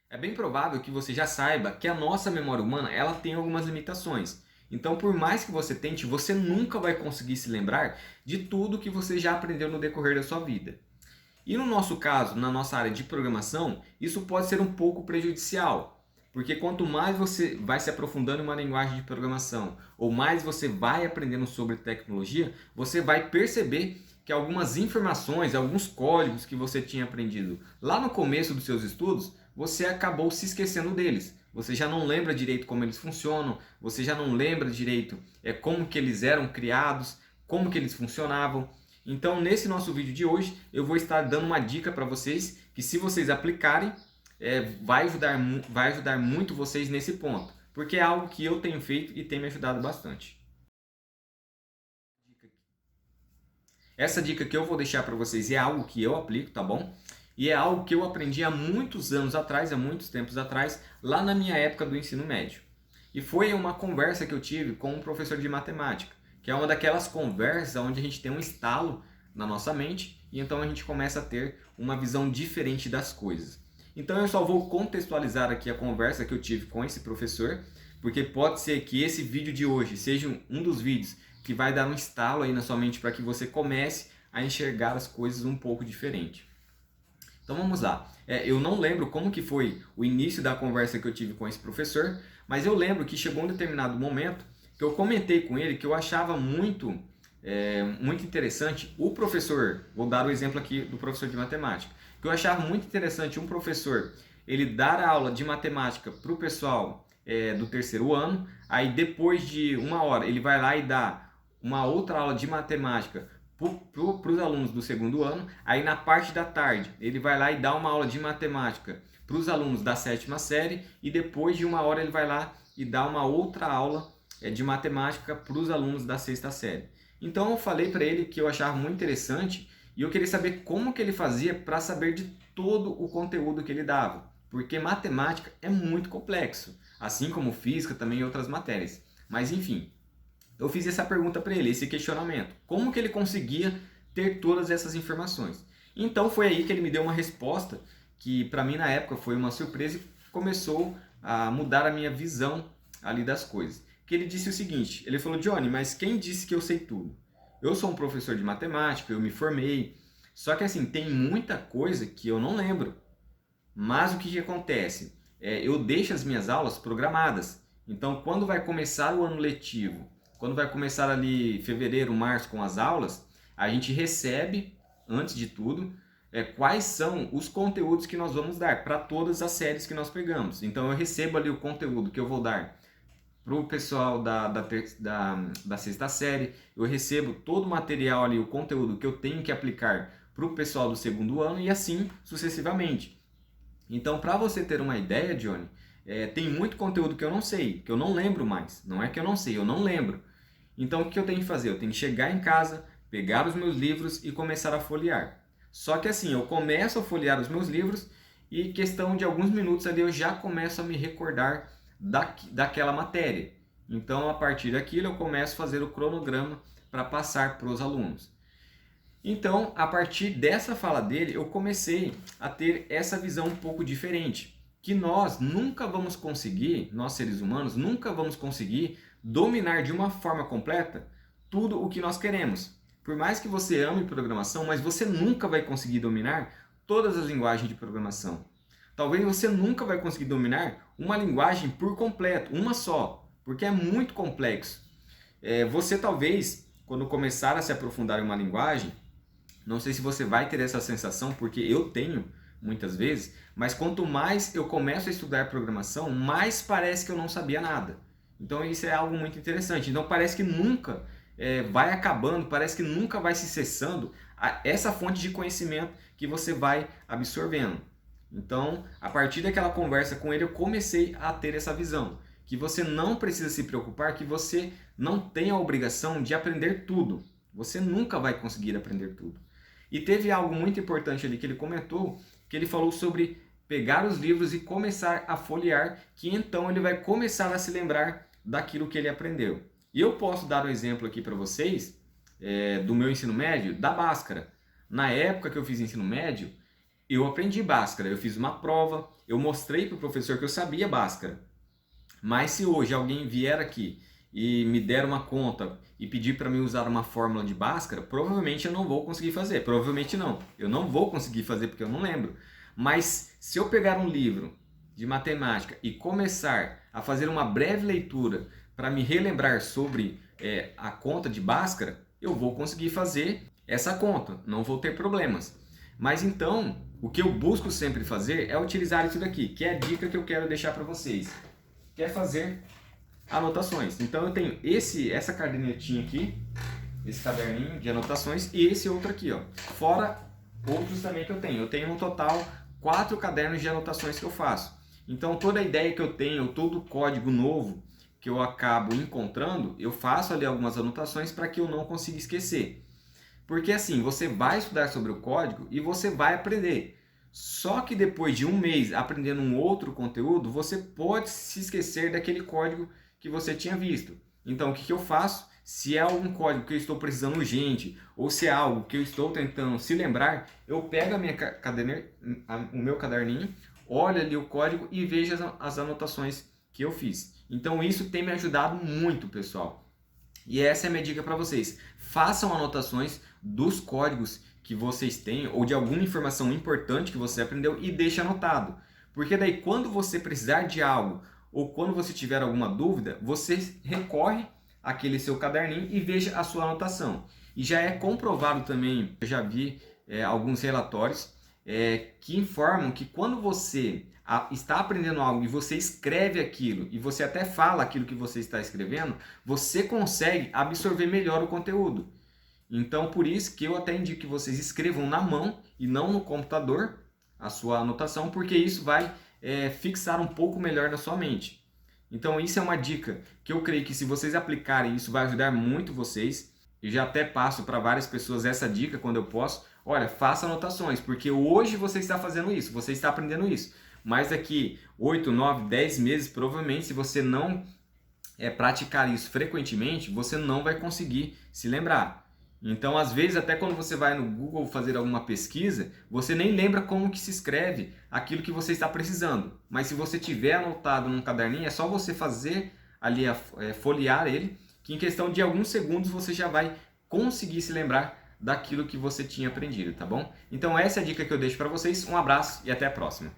É bem provável que você já saiba que a nossa memória humana ela tem algumas limitações. Então, por mais que você tente, você nunca vai conseguir se lembrar de tudo que você já aprendeu no decorrer da sua vida. E no nosso caso, na nossa área de programação, isso pode ser um pouco prejudicial, porque quanto mais você vai se aprofundando em uma linguagem de programação, ou mais você vai aprendendo sobre tecnologia, você vai perceber que algumas informações, alguns códigos que você tinha aprendido lá no começo dos seus estudos, você acabou se esquecendo deles. Você já não lembra direito como eles funcionam, você já não lembra direito como que eles eram criados, como que eles funcionavam. Então, nesse nosso vídeo de hoje, eu vou estar dando uma dica para vocês que, se vocês aplicarem, vai ajudar muito vocês nesse ponto, porque é algo que eu tenho feito e tem me ajudado bastante. Essa dica que eu vou deixar para vocês é algo que eu aplico, tá bom? E é algo que eu aprendi há muitos anos atrás, há muitos tempos atrás, lá na minha época do ensino médio. E foi uma conversa que eu tive com um professor de matemática, que é uma daquelas conversas onde a gente tem um estalo na nossa mente e então a gente começa a ter uma visão diferente das coisas. Então eu só vou contextualizar aqui a conversa que eu tive com esse professor, porque pode ser que esse vídeo de hoje seja um dos vídeos que vai dar um estalo aí na sua mente para que você comece a enxergar as coisas um pouco diferente. Então vamos lá. Eu não lembro como que foi o início da conversa que eu tive com esse professor, mas eu lembro que chegou um determinado momento que eu comentei com ele que eu achava muito interessante o professor, vou dar o exemplo aqui do professor de matemática, que eu achava muito interessante um professor ele dar a aula de matemática para o pessoal do terceiro ano, aí depois de uma hora ele vai lá e dá uma outra aula de matemática para os alunos do segundo ano, aí na parte da tarde ele vai lá e dá uma aula de matemática para os alunos da sétima série e depois de uma hora ele vai lá e dá uma outra aula de matemática para os alunos da sexta série. Então eu falei para ele que eu achava muito interessante e eu queria saber como que ele fazia para saber de todo o conteúdo que ele dava, porque matemática é muito complexo, assim como física também e outras matérias. Mas enfim, eu fiz essa pergunta para ele, esse questionamento. Como que ele conseguia ter todas essas informações? Então foi aí que ele me deu uma resposta que para mim na época foi uma surpresa e começou a mudar a minha visão ali das coisas. Que ele disse o seguinte, ele falou: Johnny, mas quem disse que eu sei tudo? Eu sou um professor de matemática, eu me formei, só que assim, tem muita coisa que eu não lembro. Mas o que, que acontece? Eu deixo as minhas aulas programadas. Então, quando vai começar o ano letivo, quando vai começar ali fevereiro, março com as aulas, a gente recebe, antes de tudo, quais são os conteúdos que nós vamos dar para todas as séries que nós pegamos. Então, eu recebo ali o conteúdo que eu vou dar para o pessoal da sexta série, eu recebo todo o material ali, o conteúdo que eu tenho que aplicar para o pessoal do segundo ano e assim sucessivamente. Então, para você ter uma ideia, Johnny, tem muito conteúdo que eu não sei, que eu não lembro mais. Não é que eu não sei, eu não lembro. Então, o que eu tenho que fazer? Eu tenho que chegar em casa, pegar os meus livros e começar a folhear. Só que assim, eu começo a folhear os meus livros e questão de alguns minutos ali eu já começo a me recordar daquela matéria. Então, a partir daquilo, eu começo a fazer o cronograma para passar para os alunos. Então, a partir dessa fala dele, eu comecei a ter essa visão um pouco diferente, que nós nunca vamos conseguir, nós seres humanos, nunca vamos conseguir dominar de uma forma completa tudo o que nós queremos. Por mais que você ame programação, mas você nunca vai conseguir dominar todas as linguagens de programação. Talvez você nunca vai conseguir dominar uma linguagem por completo, uma só, porque é muito complexo. Você talvez, quando começar a se aprofundar em uma linguagem, não sei se você vai ter essa sensação, porque eu tenho muitas vezes, mas quanto mais eu começo a estudar programação, mais parece que eu não sabia nada. Então isso é algo muito interessante. Então parece que nunca vai acabando, parece que nunca vai se cessando essa fonte de conhecimento que você vai absorvendo. Então, a partir daquela conversa com ele, eu comecei a ter essa visão. Que você não precisa se preocupar, que você não tem a obrigação de aprender tudo. Você nunca vai conseguir aprender tudo. E teve algo muito importante ali que ele comentou, que ele falou sobre pegar os livros e começar a folhear, que então ele vai começar a se lembrar daquilo que ele aprendeu. E eu posso dar um exemplo aqui para vocês do meu ensino médio, da Bhaskara. Na época que eu fiz ensino médio, Eu aprendi Bhaskara, eu fiz uma prova, eu mostrei para o professor que eu sabia Bhaskara. Mas se hoje alguém vier aqui e me der uma conta e pedir para mim usar uma fórmula de Bhaskara, provavelmente eu não vou conseguir fazer. Provavelmente não. Eu não vou conseguir fazer porque eu não lembro. Mas se eu pegar um livro de matemática e começar a fazer uma breve leitura para me relembrar sobre a conta de Bhaskara, eu vou conseguir fazer essa conta, não vou ter problemas. Mas então, o que eu busco sempre fazer é utilizar isso daqui, que é a dica que eu quero deixar para vocês, que é fazer anotações. Então eu tenho essa cadernetinha aqui, esse caderninho de anotações e esse outro aqui, ó. Fora outros também que eu tenho. Eu tenho no total 4 cadernos de anotações que eu faço. Então toda a ideia que eu tenho, todo o código novo que eu acabo encontrando, eu faço ali algumas anotações para que eu não consiga esquecer. Porque assim, você vai estudar sobre o código e você vai aprender. Só que depois de um mês aprendendo um outro conteúdo, você pode se esquecer daquele código que você tinha visto. Então o que eu faço? Se é algum código que eu estou precisando urgente, ou se é algo que eu estou tentando se lembrar, eu pego o meu caderninho, olho ali o código e vejo as anotações que eu fiz. Então isso tem me ajudado muito, pessoal. E essa é a minha dica para vocês. Façam anotações dos códigos que vocês têm ou de alguma informação importante que você aprendeu e deixe anotado. Porque daí quando você precisar de algo ou quando você tiver alguma dúvida, você recorre àquele seu caderninho e veja a sua anotação. E já é comprovado também, eu já vi alguns relatórios que informam que quando você está aprendendo algo e você escreve aquilo e você até fala aquilo que você está escrevendo, você consegue absorver melhor o conteúdo. Então, por isso que eu até indico que vocês escrevam na mão e não no computador a sua anotação, porque isso vai fixar um pouco melhor na sua mente. Então, isso é uma dica que eu creio que se vocês aplicarem isso vai ajudar muito vocês. E já até passo para várias pessoas essa dica quando eu posso. Olha, faça anotações, porque hoje você está fazendo isso, você está aprendendo isso. Mas daqui 8, 9, 10 meses, provavelmente, se você não praticar isso frequentemente, você não vai conseguir se lembrar. Então, às vezes, até quando você vai no Google fazer alguma pesquisa, você nem lembra como que se escreve aquilo que você está precisando. Mas se você tiver anotado num caderninho, é só você fazer ali, folhear ele, que em questão de alguns segundos você já vai conseguir se lembrar daquilo que você tinha aprendido, tá bom? Então essa é a dica que eu deixo para vocês. Um abraço e até a próxima.